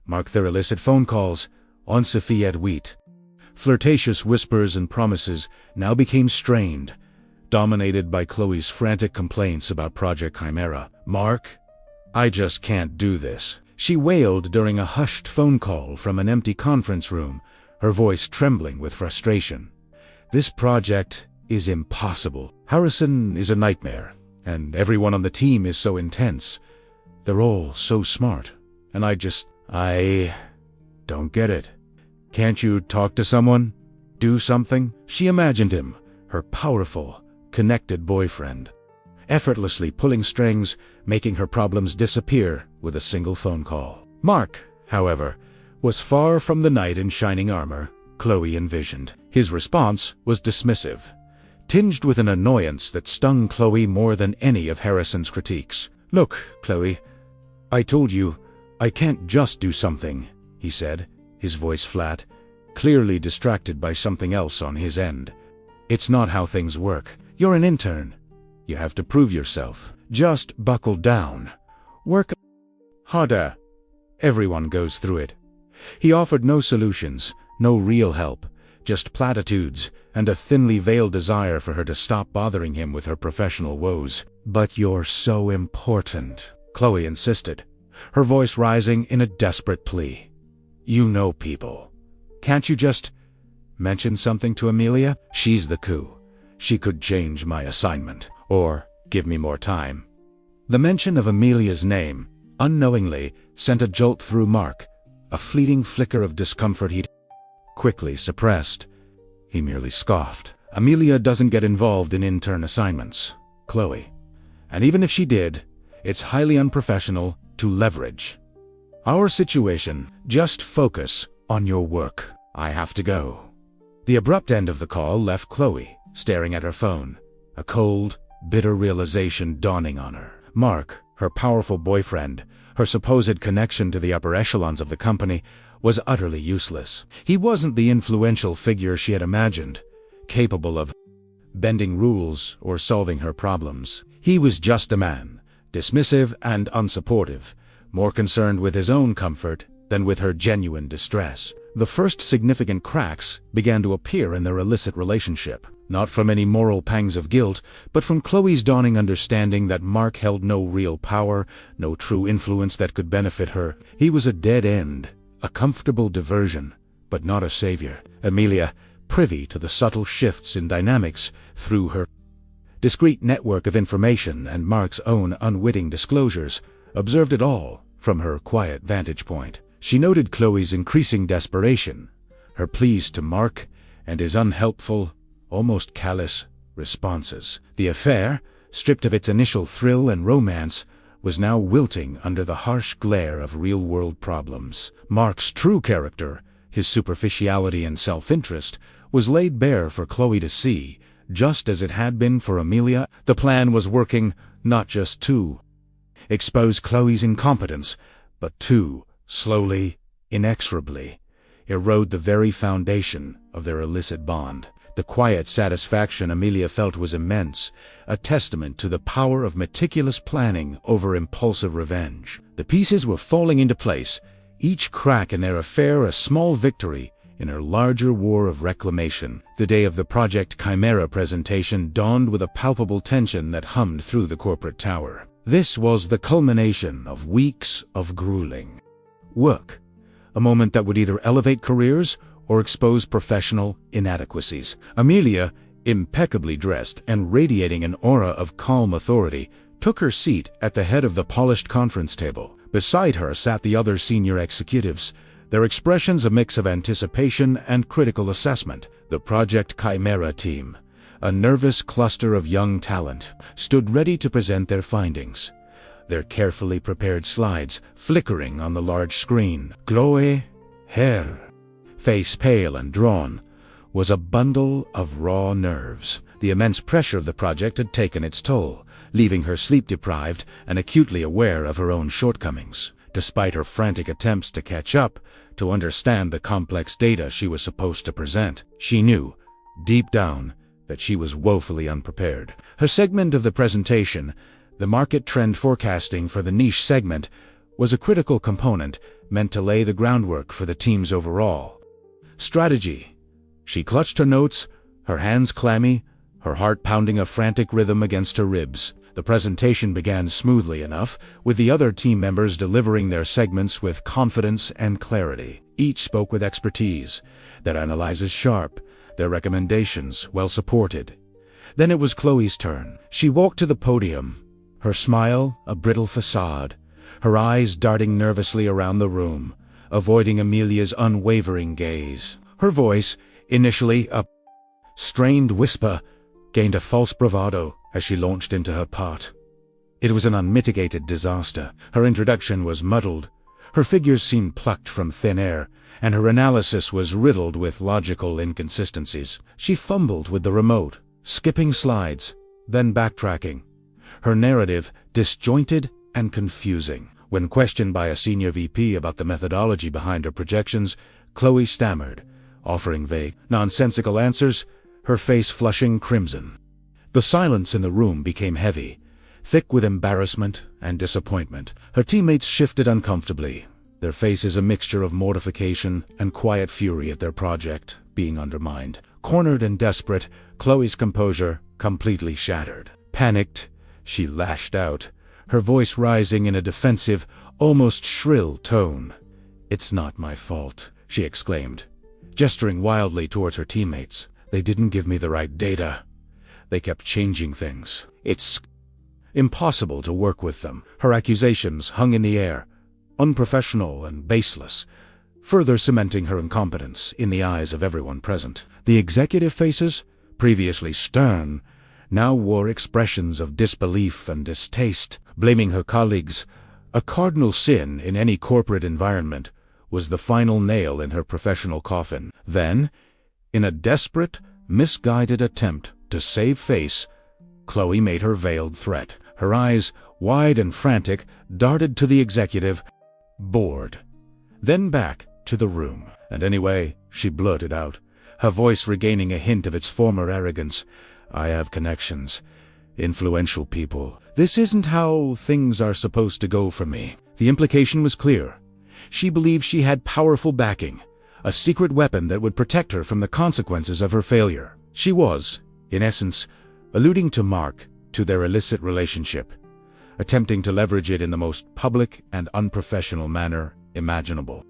Mark. Their illicit phone calls, on Sophie at wheat. Flirtatious whispers and promises now became strained, dominated by Chloe's frantic complaints about Project Chimera. "Mark, I just can't do this," she wailed during a hushed phone call from an empty conference room, her voice trembling with frustration. "This project is impossible. Harrison is a nightmare, and everyone on the team is so intense. They're all so smart, and I don't get it. Can't you talk to someone? Do something?" She imagined him, her powerful, connected boyfriend, effortlessly pulling strings, making her problems disappear with a single phone call. Mark, however, was far from the knight in shining armor Chloe envisioned. His response was dismissive, tinged with an annoyance that stung Chloe more than any of Harrison's critiques. "Look, Chloe, I told you, I can't just do something, he said, his voice flat, clearly distracted by something else on his end. It's not how things work. You're an intern. You have to prove yourself. Just buckle down. Work harder. Everyone goes through it. He offered no solutions, no real help, just platitudes and a thinly veiled desire for her to stop bothering him with her professional woes. But you're so important, Chloe insisted, her voice rising in a desperate plea. You know people. Can't you just mention something to Amelia? She's the coup. She could change my assignment, or give me more time. The mention of Amelia's name, unknowingly, sent a jolt through Mark, a fleeting flicker of discomfort he quickly suppressed. He merely scoffed. Amelia doesn't get involved in intern assignments, Chloe. And even if she did, it's highly unprofessional to leverage our situation. Just focus on your work. I have to go. The abrupt end of the call left Chloe staring at her phone, a cold, bitter realization dawning on her. Mark, her powerful boyfriend, her supposed connection to the upper echelons of the company, was utterly useless. He wasn't the influential figure she had imagined, capable of bending rules or solving her problems. He was just a man, dismissive and unsupportive, more concerned with his own comfort than with her genuine distress. The first significant cracks began to appear in their illicit relationship, not from any moral pangs of guilt, but from Chloe's dawning understanding that Mark held no real power, no true influence that could benefit her. He was a dead end, a comfortable diversion, but not a savior. Amelia, privy to the subtle shifts in dynamics through her discrete network of information and Mark's own unwitting disclosures, observed it all from her quiet vantage point. She noted Chloe's increasing desperation, her pleas to Mark, and his unhelpful, almost callous, responses. The affair, stripped of its initial thrill and romance, was now wilting under the harsh glare of real-world problems. Mark's true character, his superficiality and self-interest, was laid bare for Chloe to see, just as it had been for Amelia. The plan was working not just to expose Chloe's incompetence, but to slowly, inexorably, erode the very foundation of their illicit bond. The quiet satisfaction Amelia felt was immense, a testament to the power of meticulous planning over impulsive revenge. The pieces were falling into place, each crack in their affair a small victory in her larger war of reclamation. The day of the Project Chimera presentation dawned with a palpable tension that hummed through the corporate tower. This was the culmination of weeks of grueling work, a moment that would either elevate careers or expose professional inadequacies. Amelia, impeccably dressed and radiating an aura of calm authority, took her seat at the head of the polished conference table. Beside her sat the other senior executives, their expressions a mix of anticipation and critical assessment. The Project Chimera team, a nervous cluster of young talent, stood ready to present their findings, their carefully prepared slides flickering on the large screen. Chloe, hair, face pale and drawn, was a bundle of raw nerves. The immense pressure of the project had taken its toll, leaving her sleep-deprived and acutely aware of her own shortcomings. Despite her frantic attempts to catch up, to understand the complex data she was supposed to present, she knew, deep down, that she was woefully unprepared. Her segment of the presentation, the market trend forecasting for the niche segment, was a critical component meant to lay the groundwork for the team's overall strategy. She clutched her notes, her hands clammy, her heart pounding a frantic rhythm against her ribs. The presentation began smoothly enough, with the other team members delivering their segments with confidence and clarity. Each spoke with expertise, their analyses sharp, their recommendations well supported. Then it was Chloe's turn. She walked to the podium, her smile a brittle facade, her eyes darting nervously around the room, avoiding Amelia's unwavering gaze. Her voice, initially a strained whisper, gained a false bravado as she launched into her part. It was an unmitigated disaster. Her introduction was muddled, her figures seemed plucked from thin air, and her analysis was riddled with logical inconsistencies. She fumbled with the remote, skipping slides, then backtracking, her narrative disjointed and confusing. When questioned by a senior VP about the methodology behind her projections, Chloe stammered, offering vague, nonsensical answers, her face flushing crimson. The silence in the room became heavy, thick with embarrassment and disappointment. Her teammates shifted uncomfortably, their faces a mixture of mortification and quiet fury at their project being undermined. Cornered and desperate, Chloe's composure completely shattered. Panicked, she lashed out, her voice rising in a defensive, almost shrill tone. "It's not my fault," she exclaimed, gesturing wildly towards her teammates. "They didn't give me the right data. They kept changing things. It's impossible to work with them." Her accusations hung in the air, unprofessional and baseless, further cementing her incompetence in the eyes of everyone present. The executive faces, previously stern, now wore expressions of disbelief and distaste, blaming her colleagues. A cardinal sin in any corporate environment was the final nail in her professional coffin. Then, in a desperate, misguided attempt to save face, Chloe made her veiled threat. Her eyes, wide and frantic, darted to the executive board, then back to the room. "And anyway," she blurted out, her voice regaining a hint of its former arrogance, "I have connections, influential people. This isn't how things are supposed to go for me." The implication was clear. She believed she had powerful backing, a secret weapon that would protect her from the consequences of her failure. She was, in essence, alluding to Mark, to their illicit relationship, attempting to leverage it in the most public and unprofessional manner imaginable.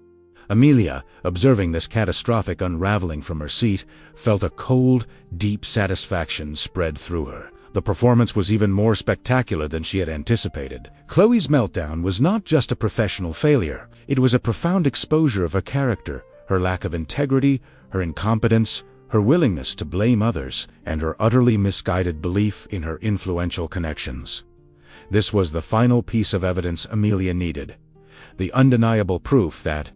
Amelia, observing this catastrophic unraveling from her seat, felt a cold, deep satisfaction spread through her. The performance was even more spectacular than she had anticipated. Chloe's meltdown was not just a professional failure. It was a profound exposure of her character, her lack of integrity, her incompetence, her willingness to blame others, and her utterly misguided belief in her influential connections. This was the final piece of evidence Amelia needed, the undeniable proof that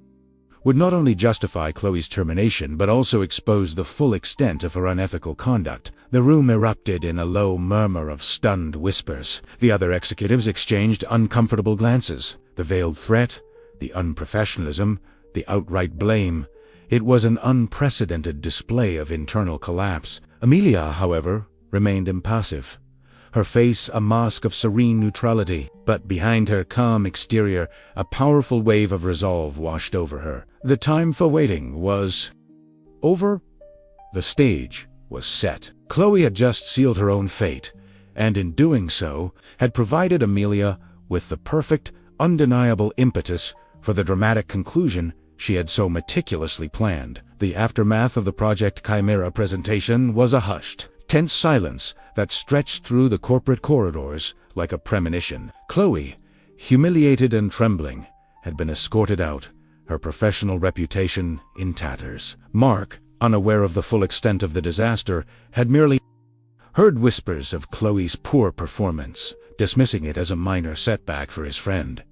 would not only justify Chloe's termination but also expose the full extent of her unethical conduct. The room erupted in a low murmur of stunned whispers. The other executives exchanged uncomfortable glances. The veiled threat, the unprofessionalism, the outright blame. It was an unprecedented display of internal collapse. Amelia, however, remained impassive, her face a mask of serene neutrality, but behind her calm exterior, a powerful wave of resolve washed over her. The time for waiting was over. The stage was set. Chloe had just sealed her own fate, and in doing so, had provided Amelia with the perfect, undeniable impetus for the dramatic conclusion she had so meticulously planned. The aftermath of the Project Chimera presentation was a hushed, tense silence that stretched through the corporate corridors like a premonition. Chloe, humiliated and trembling, had been escorted out, her professional reputation in tatters. Mark, unaware of the full extent of the disaster, had merely heard whispers of Chloe's poor performance, dismissing it as a minor setback for his friend.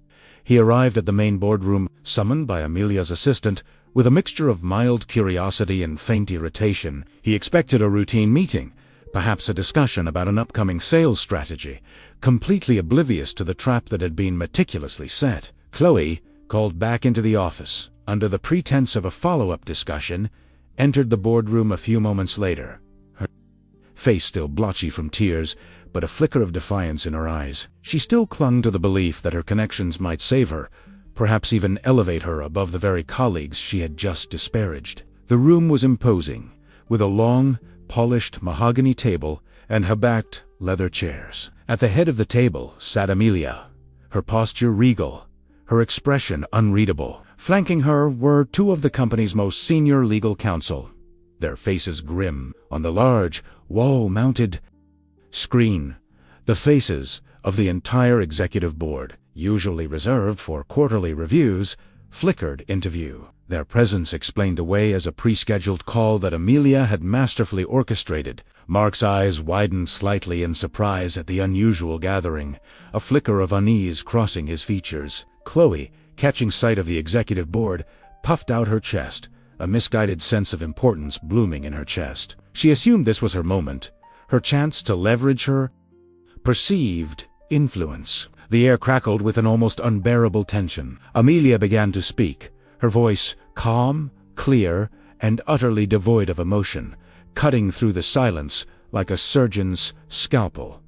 He arrived at the main boardroom, summoned by Amelia's assistant, with a mixture of mild curiosity and faint irritation. He expected a routine meeting, perhaps a discussion about an upcoming sales strategy, completely oblivious to the trap that had been meticulously set. Chloe, called back into the office, under the pretense of a follow-up discussion, entered the boardroom a few moments later, her face still blotchy from tears, but a flicker of defiance in her eyes. She still clung to the belief that her connections might save her, perhaps even elevate her above the very colleagues she had just disparaged. The room was imposing, with a long, polished mahogany table and high-backed leather chairs. At the head of the table sat Amelia, her posture regal, her expression unreadable. Flanking her were two of the company's most senior legal counsel, their faces grim. On the large, wall-mounted screen, the faces of the entire executive board, usually reserved for quarterly reviews, flickered into view. Their presence explained away as a pre-scheduled call that Amelia had masterfully orchestrated. Mark's eyes widened slightly in surprise at the unusual gathering, a flicker of unease crossing his features. Chloe, catching sight of the executive board, puffed out her chest, a misguided sense of importance blooming in her chest. She assumed this was her moment, her chance to leverage her perceived influence. The air crackled with an almost unbearable tension. Amelia began to speak, her voice calm, clear, and utterly devoid of emotion, cutting through the silence like a surgeon's scalpel.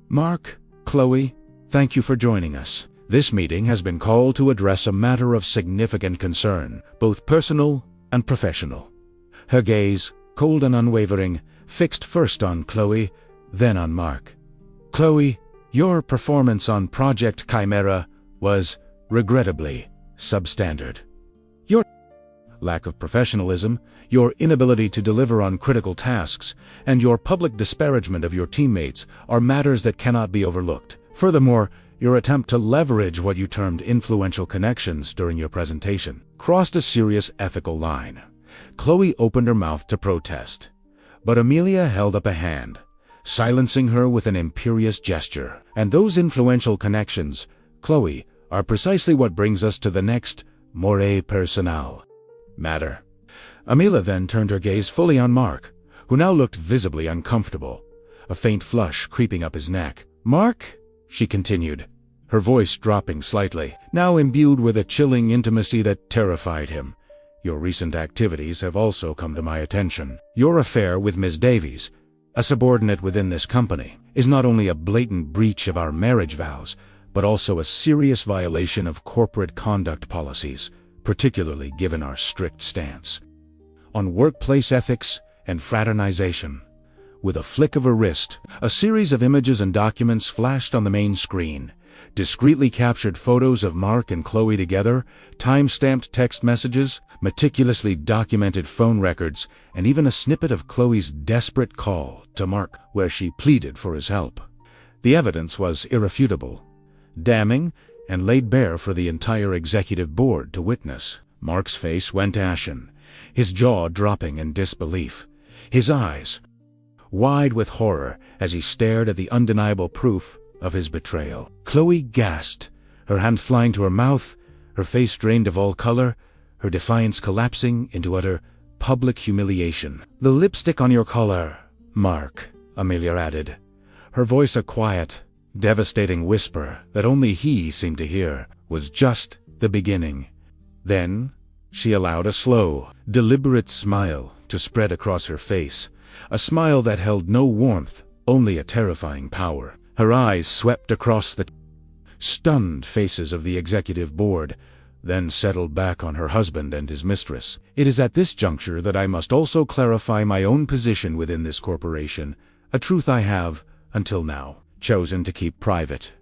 "Mark, Chloe, thank you for joining us. This meeting has been called to address a matter of significant concern, both personal and professional." Her gaze, cold and unwavering, fixed first on Chloe, then on Mark. "Chloe, your performance on Project Chimera was, regrettably, substandard. Your lack of professionalism, your inability to deliver on critical tasks, and your public disparagement of your teammates are matters that cannot be overlooked. Furthermore, your attempt to leverage what you termed influential connections during your presentation crossed a serious ethical line." Chloe opened her mouth to protest, but Amelia held up a hand, silencing her with an imperious gesture. "And those influential connections, Chloe, are precisely what brings us to the next more personnel matter." Amelia then turned her gaze fully on Mark, who now looked visibly uncomfortable, a faint flush creeping up his neck. "Mark," she continued, her voice dropping slightly, now imbued with a chilling intimacy that terrified him, "your recent activities have also come to my attention. Your affair with Miss Davies, a subordinate within this company, is not only a blatant breach of our marriage vows, but also a serious violation of corporate conduct policies, particularly given our strict stance on workplace ethics and fraternization." With a flick of her wrist, a series of images and documents flashed on the main screen. Discreetly captured photos of Mark and Chloe together, time-stamped text messages, meticulously documented phone records, and even a snippet of Chloe's desperate call to Mark where she pleaded for his help. The evidence was irrefutable, damning, and laid bare for the entire executive board to witness. Mark's face went ashen, his jaw dropping in disbelief, his eyes wide with horror as he stared at the undeniable proof of his betrayal. Chloe gasped, her hand flying to her mouth, her face drained of all color, her defiance collapsing into utter public humiliation. "The lipstick on your collar, Mark," Amelia added, her voice a quiet, devastating whisper that only he seemed to hear, "was just the beginning." Then she allowed a slow, deliberate smile to spread across her face, a smile that held no warmth, only a terrifying power. Her eyes swept across the stunned faces of the executive board, then settled back on her husband and his mistress. "It is at this juncture that I must also clarify my own position within this corporation, a truth I have, until now, chosen to keep private."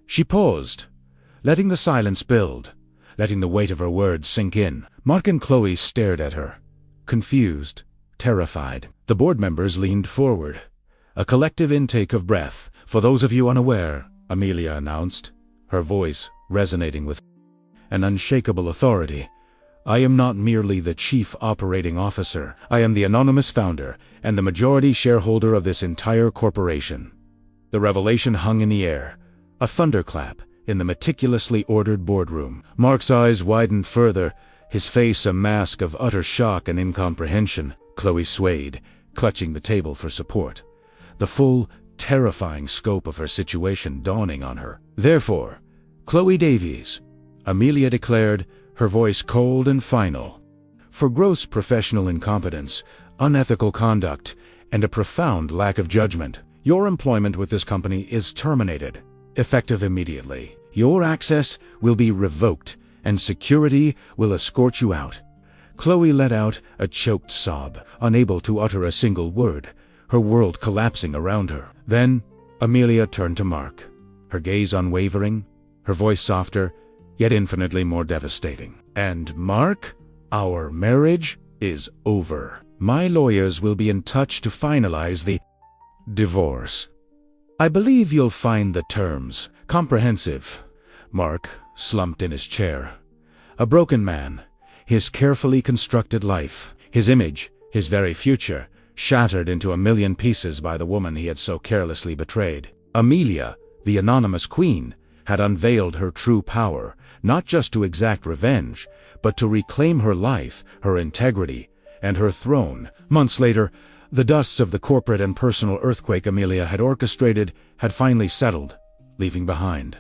She paused, letting the silence build, letting the weight of her words sink in. Mark and Chloe stared at her, confused, terrified. The board members leaned forward. A collective intake of breath. "For those of you unaware," Amelia announced, her voice resonating with an unshakable authority, "I am not merely the chief operating officer. I am the anonymous founder and the majority shareholder of this entire corporation." The revelation hung in the air, a thunderclap in the meticulously ordered boardroom. Mark's eyes widened further, his face a mask of utter shock and incomprehension. Chloe swayed, clutching the table for support, the full, terrifying scope of her situation dawning on her. "Therefore, Chloe Davies," Amelia declared, her voice cold and final, "for gross professional incompetence, unethical conduct, and a profound lack of judgment, your employment with this company is terminated, effective immediately. Your access will be revoked, and security will escort you out." Chloe let out a choked sob, unable to utter a single word, her world collapsing around her. Then Amelia turned to Mark, her gaze unwavering, her voice softer, yet infinitely more devastating. "And Mark, our marriage is over. My lawyers will be in touch to finalize the divorce. I believe you'll find the terms comprehensive." Mark slumped in his chair, a broken man, his carefully constructed life, his image, his very future, shattered into a million pieces by the woman he had so carelessly betrayed. Amelia, the anonymous queen, had unveiled her true power, not just to exact revenge, but to reclaim her life, her integrity, and her throne. Months later, the dust of the corporate and personal earthquake Amelia had orchestrated had finally settled, leaving behind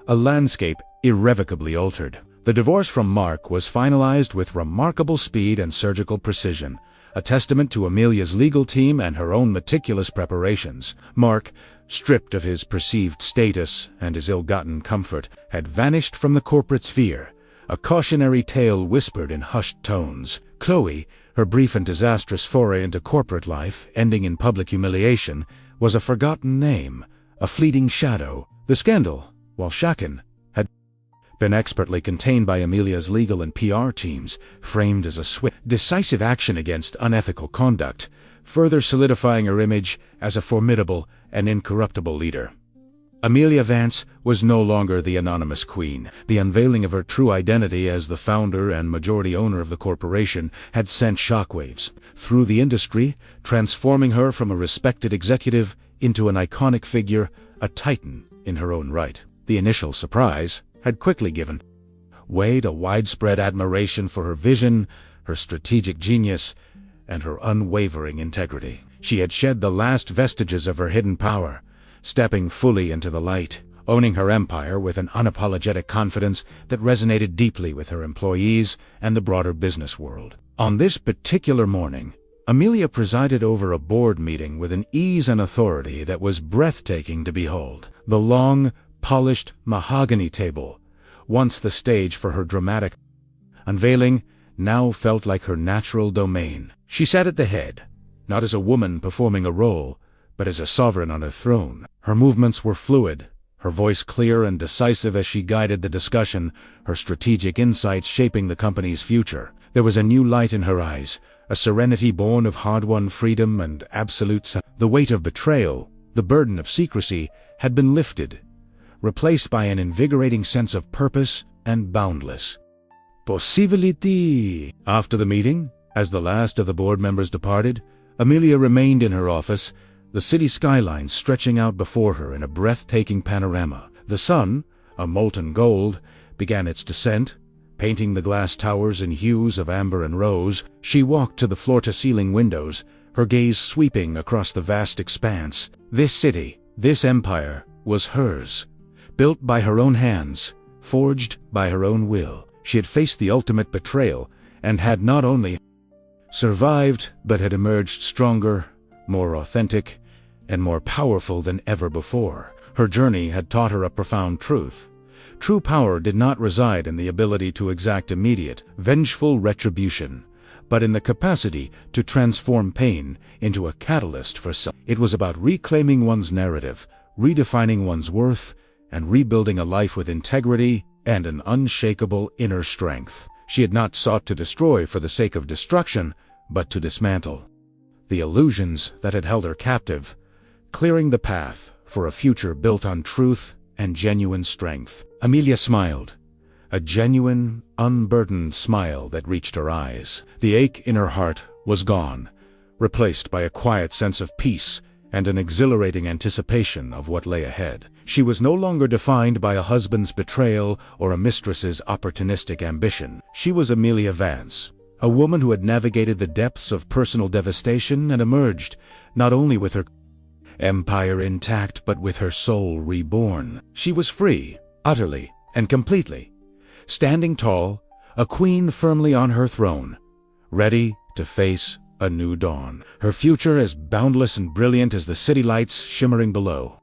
a landscape irrevocably altered. The divorce from Mark was finalized with remarkable speed and surgical precision, a testament to Amelia's legal team and her own meticulous preparations. Mark, stripped of his perceived status and his ill-gotten comfort, had vanished from the corporate sphere, a cautionary tale whispered in hushed tones. Chloe, her brief and disastrous foray into corporate life, ending in public humiliation, was a forgotten name, a fleeting shadow. The scandal, while shaken, had been expertly contained by Amelia's legal and PR teams, framed as a swift, decisive action against unethical conduct, further solidifying her image as a formidable and incorruptible leader. Amelia Vance was no longer the anonymous queen. The unveiling of her true identity as the founder and majority owner of the corporation had sent shockwaves through the industry, transforming her from a respected executive into an iconic figure, a titan in her own right. The initial surprise had quickly given way to widespread admiration for her vision, her strategic genius, and her unwavering integrity. She had shed the last vestiges of her hidden power, stepping fully into the light, owning her empire with an unapologetic confidence that resonated deeply with her employees and the broader business world. On this particular morning, Amelia presided over a board meeting with an ease and authority that was breathtaking to behold. The long, polished mahogany table, once the stage for her dramatic unveiling, now felt like her natural domain. She sat at the head, not as a woman performing a role, but as a sovereign on a throne. Her movements were fluid, her voice clear and decisive as she guided the discussion, her strategic insights shaping the company's future. There was a new light in her eyes, a serenity born of hard-won freedom and absolute The weight of betrayal, the burden of secrecy, had been lifted, replaced by an invigorating sense of purpose and boundless possibility. After the meeting, as the last of the board members departed, Amelia remained in her office, the city skyline stretching out before her in a breathtaking panorama. The sun, a molten gold, began its descent, painting the glass towers in hues of amber and rose. She walked to the floor-to-ceiling windows, her gaze sweeping across the vast expanse. This city, this empire, was hers, built by her own hands, forged by her own will. She had faced the ultimate betrayal, and had not only survived, but had emerged stronger, more authentic, and more powerful than ever before. Her journey had taught her a profound truth. True power did not reside in the ability to exact immediate, vengeful retribution, but in the capacity to transform pain into a catalyst for self. It was about reclaiming one's narrative, redefining one's worth, and rebuilding a life with integrity and an unshakable inner strength. She had not sought to destroy for the sake of destruction, but to dismantle the illusions that had held her captive, clearing the path for a future built on truth and genuine strength. Amelia smiled, a genuine, unburdened smile that reached her eyes. The ache in her heart was gone, replaced by a quiet sense of peace and an exhilarating anticipation of what lay ahead. She was no longer defined by a husband's betrayal or a mistress's opportunistic ambition. She was Amelia Vance, a woman who had navigated the depths of personal devastation and emerged, not only with her empire intact, but with her soul reborn. She was free, utterly and completely, standing tall, a queen firmly on her throne, ready to face a new dawn. Her future as boundless and brilliant as the city lights shimmering below.